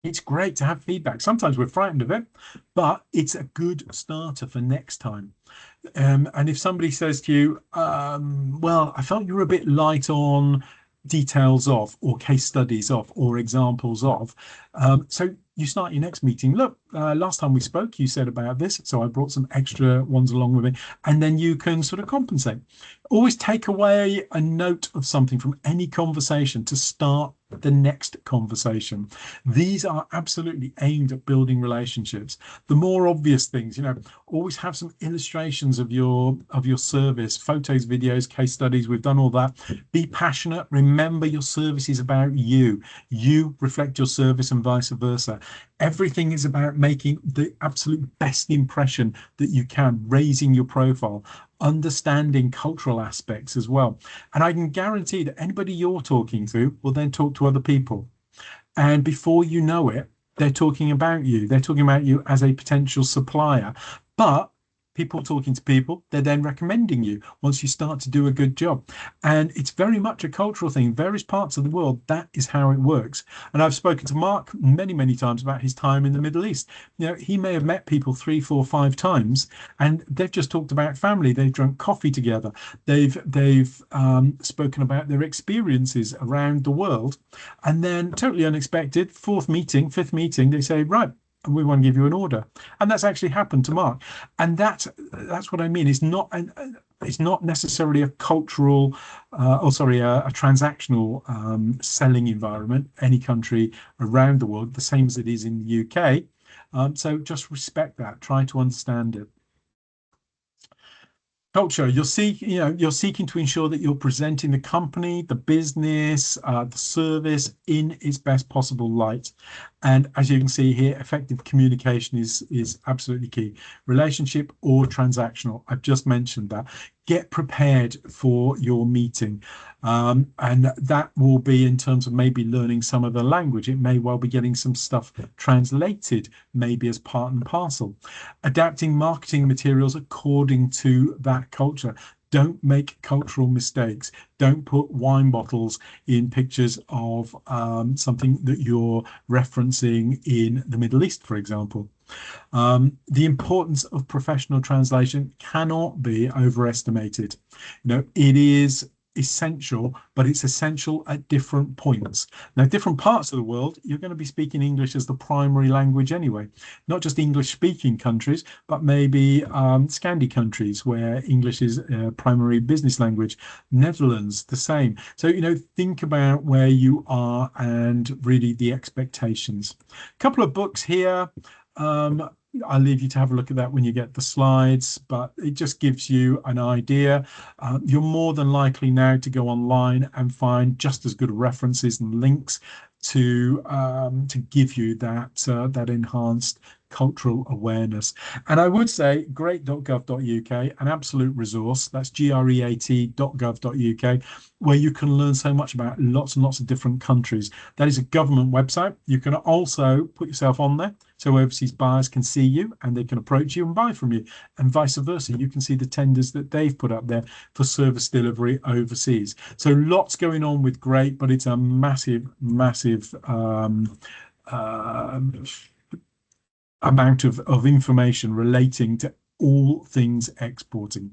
It's great to have feedback. Sometimes we're frightened of it, but it's a good starter for next time. And if somebody says to you, well, I felt you were a bit light on details of, or case studies of, or examples of, so you start your next meeting. Look, last time we spoke, you said about this, so I brought some extra ones along with me, and then you can sort of compensate. Always take away a note of something from any conversation to start the next conversation. These are absolutely aimed at building relationships. The more obvious things, always have some illustrations of your service, photos, videos, case studies. We've done all that. Be passionate. Remember, your service is about you. You reflect your service and vice versa. Everything is about making the absolute best impression that you can, raising your profile, understanding cultural aspects as well. And I can guarantee that anybody you're talking to will then talk to other people. And before you know it, they're talking about you. They're talking about you as a potential supplier. But people talking to people, they're then recommending you once you start to do a good job. And it's very much a cultural thing. Various parts of the world, that is how it works. And I've spoken to Mark many, many times about his time in the Middle East. He may have met people 3, 4, 5 times, and they've just talked about family. They've drunk coffee together. They've spoken about their experiences around the world. And then totally unexpected, 4th meeting, 5th meeting, they say, right, we want to give you an order. And that's actually happened to Mark. And that's what I mean. It's not necessarily a cultural a transactional selling environment, any country around the world, the same as it is in the UK. So just respect that, try to understand it. Culture, you're seeking to ensure that you're presenting the company, the business, the service in its best possible light. And as you can see here, effective communication is absolutely key. Relationship or transactional, I've just mentioned that. Get prepared for your meeting. And that will be in terms of maybe learning some of the language. It may well be getting some stuff translated, maybe as part and parcel. Adapting marketing materials according to that culture. Don't make cultural mistakes. Don't put wine bottles in pictures of something that you're referencing in the Middle East, for example. The importance of professional translation cannot be overestimated. It essential, but it's essential at different points. Now, different parts of the world, you're going to be speaking English as the primary language anyway, not just English speaking countries, but maybe Scandi countries where English is primary business language. Netherlands, the same. So, think about where you are and really the expectations. A couple of books here. I'll leave you to have a look at that when you get the slides, but it just gives you an idea. You're more than likely now to go online and find just as good references and links to give you that enhanced cultural awareness. And I would say great.gov.uk, an absolute resource. That's great.gov.uk, where you can learn so much about lots and lots of different countries. That is a government website. You can also put yourself on there so overseas buyers can see you and they can approach you and buy from you, and vice versa. You can see the tenders that they've put up there for service delivery overseas. So lots going on with Great, but it's a massive amount of information relating to all things exporting.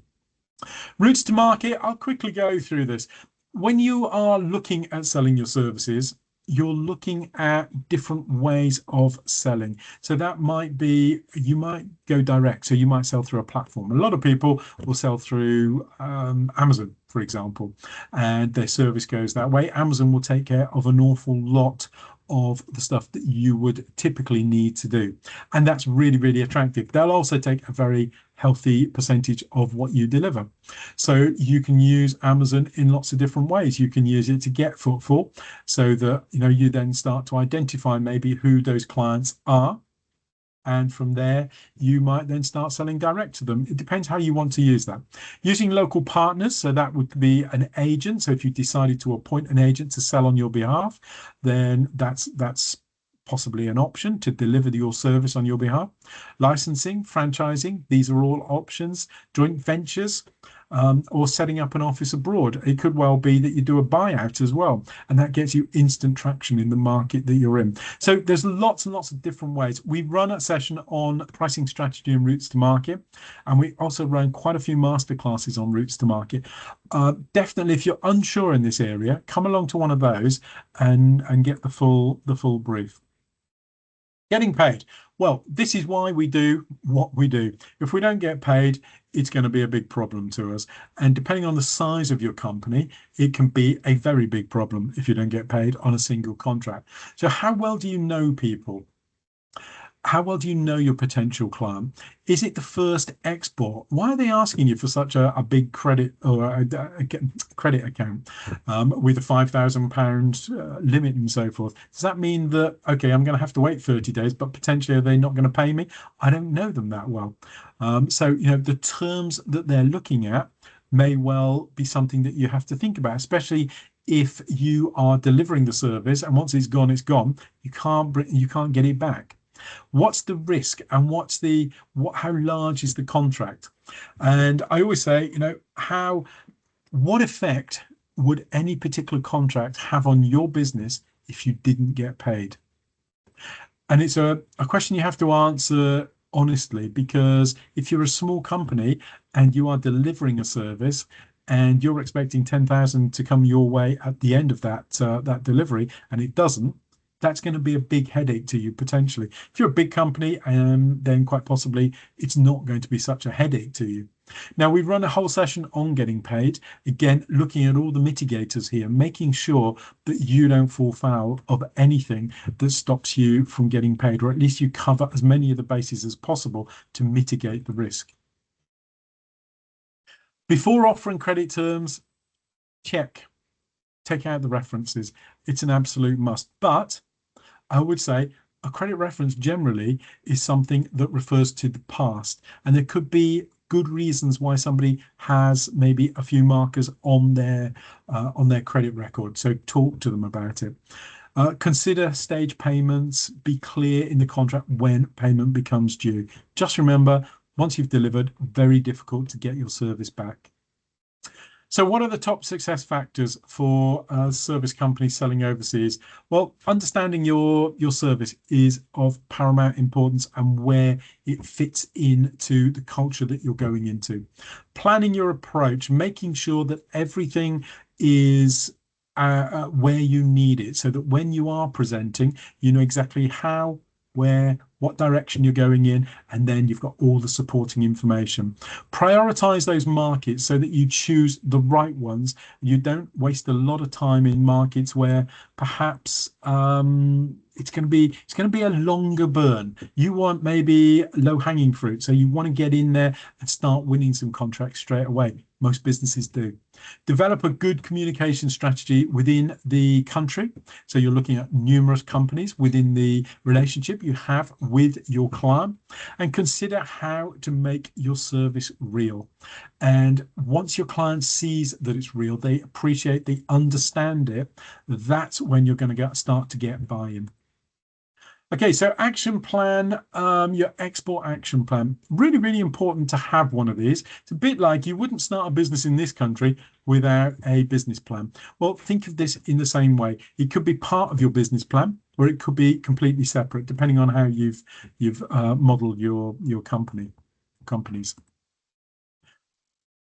Routes to market, I'll quickly go through this. When you are looking at selling your services, you're looking at different ways of selling. So that might be, you might go direct. So you might sell through a platform. A lot of people will sell through Amazon, for example, and their service goes that way. Amazon will take care of an awful lot of the stuff that you would typically need to do. And that's really, really attractive. They'll also take a very healthy percentage of what you deliver. So you can use Amazon in lots of different ways. You can use it to get footfall so that, you then start to identify maybe who those clients are. And from there, you might then start selling direct to them. It depends how you want to use that. Using local partners, so that would be an agent. So if you decided to appoint an agent to sell on your behalf, then that's possibly an option to deliver your service on your behalf. Licensing, franchising, these are all options. Joint ventures, or setting up an office abroad. It could well be that you do a buyout as well, and that gets you instant traction in the market that you're in. So there's lots and lots of different ways. We run a session on pricing strategy and routes to market, and we also run quite a few masterclasses on routes to market. Definitely, if you're unsure in this area, come along to one of those and get the full brief. Getting paid. Well, this is why we do what we do. If we don't get paid, it's going to be a big problem to us. And depending on the size of your company, it can be a very big problem if you don't get paid on a single contract. So how well do you know people? How well do you know your potential client? Is it the first export? Why are they asking you for such a big credit or a credit account with a £5,000 limit and so forth? Does that mean that, okay, I'm going to have to wait 30 days, but potentially are they not going to pay me? I don't know them that well. So, the terms that they're looking at may well be something that you have to think about, especially if you are delivering the service and once it's gone, it's gone. You can't get it back. What's the risk and how large is the contract? And I always say, what effect would any particular contract have on your business if you didn't get paid? And it's a question you have to answer honestly, because if you're a small company and you are delivering a service and you're expecting 10,000 to come your way at the end of that delivery, and it doesn't, that's going to be a big headache to you potentially. If you're a big company, then quite possibly it's not going to be such a headache to you. Now, we've run a whole session on getting paid, again, looking at all the mitigators here, making sure that you don't fall foul of anything that stops you from getting paid, or at least you cover as many of the bases as possible to mitigate the risk. Before offering credit terms, take out the references. It's an absolute must. But I would say a credit reference generally is something that refers to the past, and there could be good reasons why somebody has maybe a few markers on their credit record. So talk to them about it. Consider stage payments. Be clear in the contract when payment becomes due. Just remember, once you've delivered, very difficult to get your service back. So what are the top success factors for service companies selling overseas? Well, understanding your service is of paramount importance and where it fits into the culture that you're going into. Planning your approach, making sure that everything is where you need it, so that when you are presenting, you know exactly how, where, what direction you're going in, and then you've got all the supporting information. Prioritize those markets so that you choose the right ones. You don't waste a lot of time in markets where perhaps it's going to be a longer burn. You want maybe low-hanging fruit, so you want to get in there and start winning some contracts straight away. Most businesses do. Develop a good communication strategy within the country. So you're looking at numerous companies within the relationship you have with your client, and consider how to make your service real. And once your client sees that it's real, they appreciate, they understand it, that's when you're going to start to get buy-in. Okay, so action plan, your export action plan. Really, really important to have one of these. It's a bit like you wouldn't start a business in this country without a business plan. Well, think of this in the same way. It could be part of your business plan, or it could be completely separate, depending on how you've modeled your companies.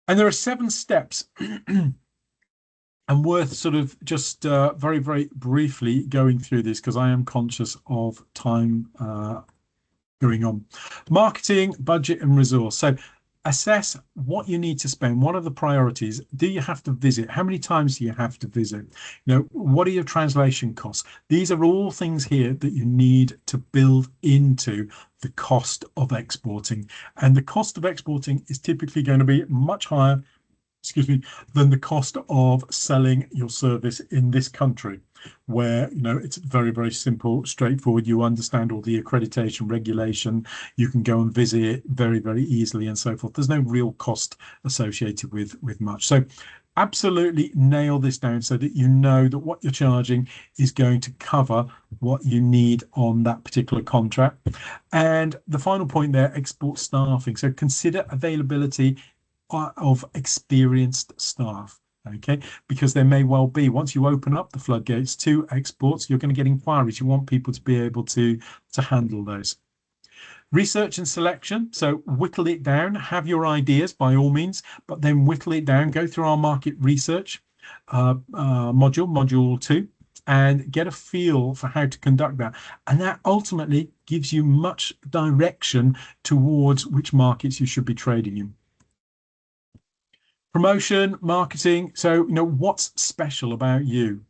And there are 7 steps. And worth sort of just very, very briefly going through this, because I am conscious of time going on. Marketing, budget, and resource. So assess what you need to spend. What are the priorities? Do you have to visit? How many times do you have to visit? You know, what are your translation costs? These are all things here that you need to build into the cost of exporting. And the cost of exporting is typically going to be much higher, than the cost of selling your service in this country, where, you know, it's very, very simple, straightforward. You understand all the accreditation regulation. You can go and visit it very, very easily and so forth. There's no real cost associated with much. So absolutely nail this down so that you know that what you're charging is going to cover what you need on that particular contract. And the final point there, export staffing. So consider availability of experienced staff, okay, because there may well be, once you open up the floodgates to exports, you're going to get inquiries. You want people to be able to handle those. Research and selection, so whittle it down, have your ideas by all means, but then whittle it down, go through our market research module 2, and get a feel for how to conduct that. And that ultimately gives you much direction towards which markets you should be trading in. Promotion, marketing. So, you know, what's special about you?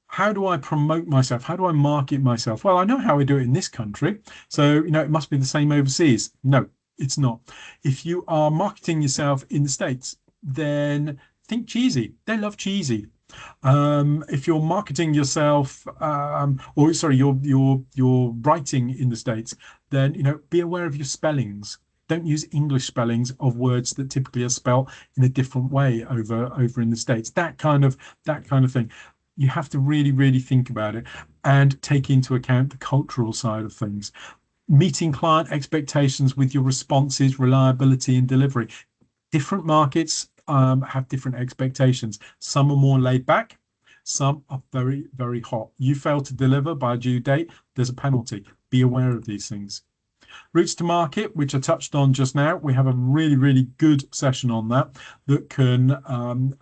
How do I promote myself? How do I market myself? Well, I know how I do it in this country. So, you know, it must be the same overseas. No, it's not. If you are marketing yourself in the States, then think cheesy. They love cheesy. If you're marketing yourself, or sorry, you're writing in the States, then, you know, be aware of your spellings. Don't use English spellings of words that typically are spelled in a different way over in the States. That kind of thing. You have to really, really think about it and take into account the cultural side of things. Meeting client expectations with your responses, reliability, and delivery. Different markets have different expectations. Some are more laid back. Some are very, very hot. You fail to deliver by a due date, there's a penalty. Be aware of these things. Routes to market, which I touched on just now. We have a really, really good session on that can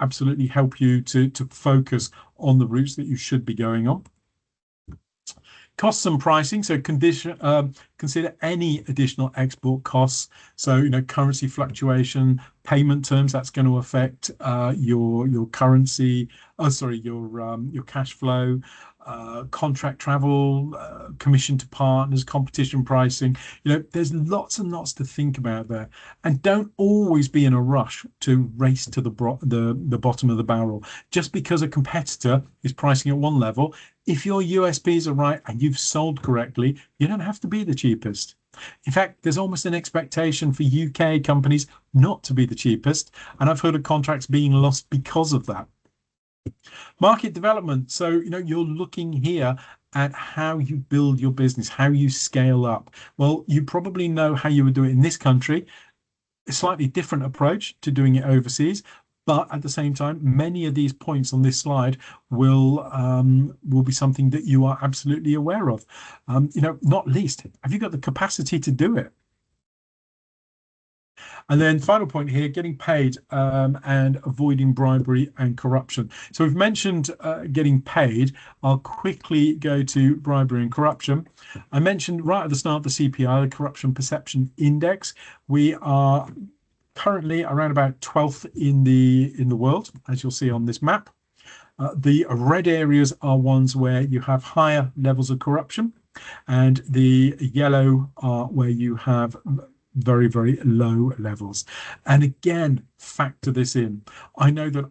absolutely help you to focus on the routes that you should be going on. Costs and pricing, so consider any additional export costs. So, you know, currency fluctuation, payment terms, that's going to affect your currency. Your cash flow. Contract travel, commission to partners, competition pricing. You know, there's lots and lots to think about there. And don't always be in a rush to race to the bottom of the barrel. Just because a competitor is pricing at one level, if your USPs are right and you've sold correctly, you don't have to be the cheapest. In fact, there's almost an expectation for UK companies not to be the cheapest. And I've heard of contracts being lost because of that. Market development. So, you know, you're looking here at how you build your business, how you scale up. Well, you probably know how you would do it in this country. A slightly different approach to doing it overseas. But at the same time, many of these points on this slide will be something that you are absolutely aware of. You know, not least, have you got the capacity to do it? And then final point here, getting paid and avoiding bribery and corruption. So we've mentioned getting paid. I'll quickly go to bribery and corruption. I mentioned right at the start the CPI, the Corruption Perception Index. We are currently around about 12th in the world, as you'll see on this map. The red areas are ones where you have higher levels of corruption, and the yellow are where you have very, very low levels. And again, factor this in. I know that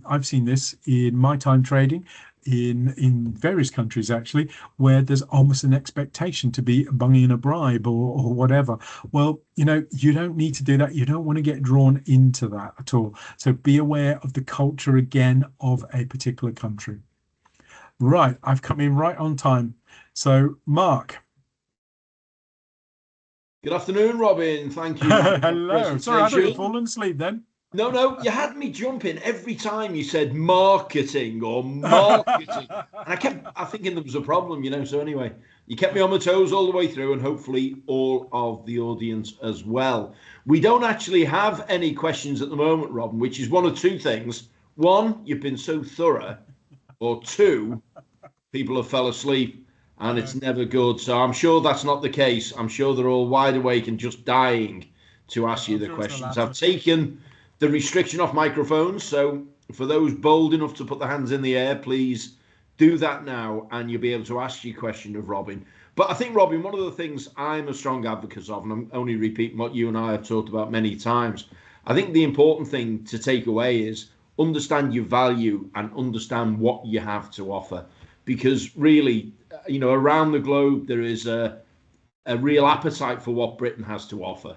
I've seen this in my time trading in various countries, actually, where there's almost an expectation to be bunging a bribe or whatever. Well, you don't need to do that. You don't want to get drawn into that at all. So be aware of the culture again of a particular country. Right, I've come in right on time. So, Mark. Good afternoon, Robin. Thank you. Hello. Sorry, I thought you'd fallen asleep then. No, you had me jumping every time you said marketing or marketing. And I thinking there was a problem, So anyway, you kept me on my toes all the way through, and hopefully all of the audience as well. We don't actually have any questions at the moment, Robin, which is one of two things. One, you've been so thorough, or two, people have fell asleep and it's never good. So I'm sure that's not the case. I'm sure they're all wide awake and just dying to ask you the questions. I've taken the restriction off microphones, so for those bold enough to put their hands in the air, please do that now, and you'll be able to ask your question of Robin. But I think, Robin, one of the things I'm a strong advocate of, and I'm only repeating what you and I have talked about many times, I think the important thing to take away is understand your value and understand what you have to offer. Because really, around the globe, there is a real appetite for what Britain has to offer.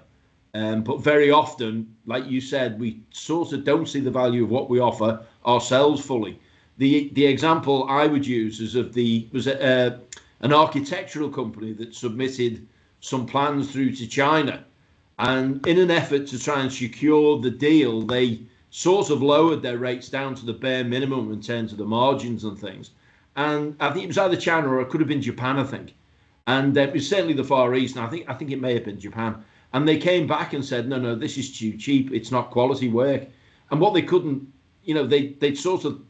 But very often, like you said, we sort of don't see the value of what we offer ourselves fully. The example I would use is an architectural company that submitted some plans through to China, and in an effort to try and secure the deal, they sort of lowered their rates down to the bare minimum in terms of the margins and things. And I think it was either China or it could have been Japan, I think. And it was certainly the Far East, and I think it may have been Japan. And they came back and said, no, this is too cheap. It's not quality work. And what they couldn't, they'd sort of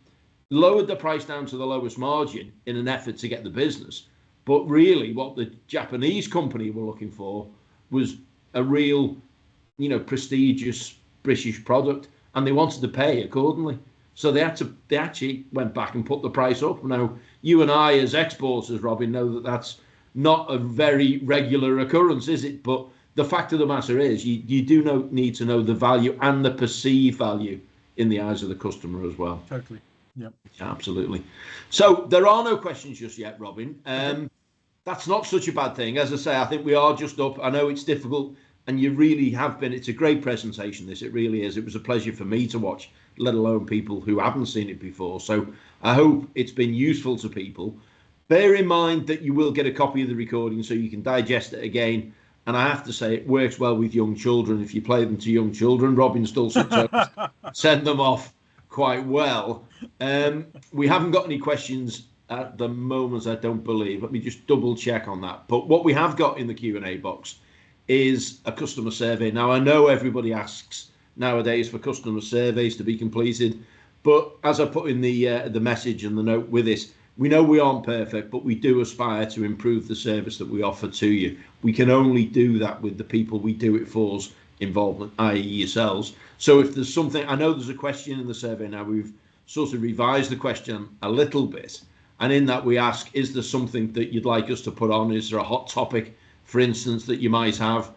lowered the price down to the lowest margin in an effort to get the business. But really what the Japanese company were looking for was a real, prestigious British product. And they wanted to pay accordingly. So they actually went back and put the price up. Now, you and I as exporters, Robin, know that that's not a very regular occurrence, is it? But the fact of the matter is you do need to know the value and the perceived value in the eyes of the customer as well. Totally. Yep. Yeah, absolutely. So there are no questions just yet, Robin. That's not such a bad thing. As I say, I think we are just up. I know it's difficult, and you really have been. It's a great presentation, this. It really is. It was a pleasure for me to watch, let alone people who haven't seen it before. So I hope it's been useful to people. Bear in mind that you will get a copy of the recording so you can digest it again. And I have to say, it works well with young children. If you play them to young children, Robin Stulson send them off quite well. We haven't got any questions at the moment, I don't believe. Let me just double check on that. But what we have got in the Q&A box is a customer survey. Now, I know everybody asks nowadays for customer surveys to be completed, but as I put in the message and the note with this, we know we aren't perfect, but we do aspire to improve the service that we offer to you. We can only do that with the people we do it for's involvement, i.e. yourselves. So if there's something, I know there's a question in the survey now, we've sort of revised the question a little bit. And in that we ask, is there something that you'd like us to put on? Is there a hot topic, for instance, that you might have?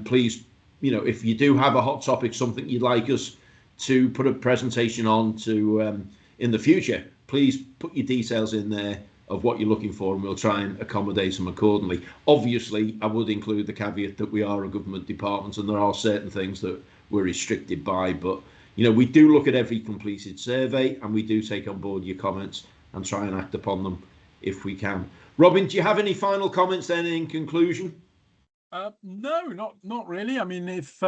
Please, if you do have a hot topic, something you'd like us to put a presentation on to in the future, please put your details in there of what you're looking for, and we'll try and accommodate them accordingly. Obviously, I would include the caveat that we are a government department and there are certain things that we're restricted by, but we do look at every completed survey and we do take on board your comments and try and act upon them if we can. Robin, do you have any final comments then in conclusion? No, not really. I mean, if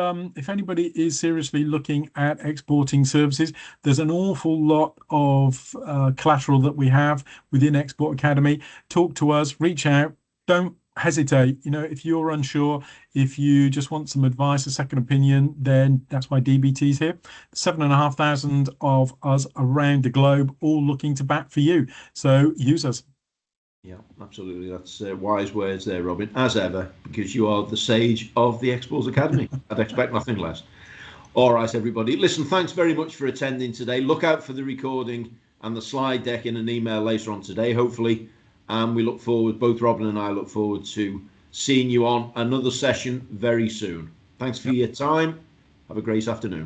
anybody is seriously looking at exporting services, there's an awful lot of collateral that we have within Export Academy. Talk to us, reach out. Don't hesitate. If you're unsure, if you just want some advice, a second opinion, then that's why DBT's here. 7,500 of us around the globe, all looking to bat for you. So use us. Yeah, absolutely. That's wise words there, Robin, as ever, because you are the sage of the Explorers Academy. I'd expect nothing less. All right, everybody. Listen, thanks very much for attending today. Look out for the recording and the slide deck in an email later on today, hopefully. And we look forward, both Robin and I look forward to seeing you on another session very soon. Thanks for your time. Have a great afternoon.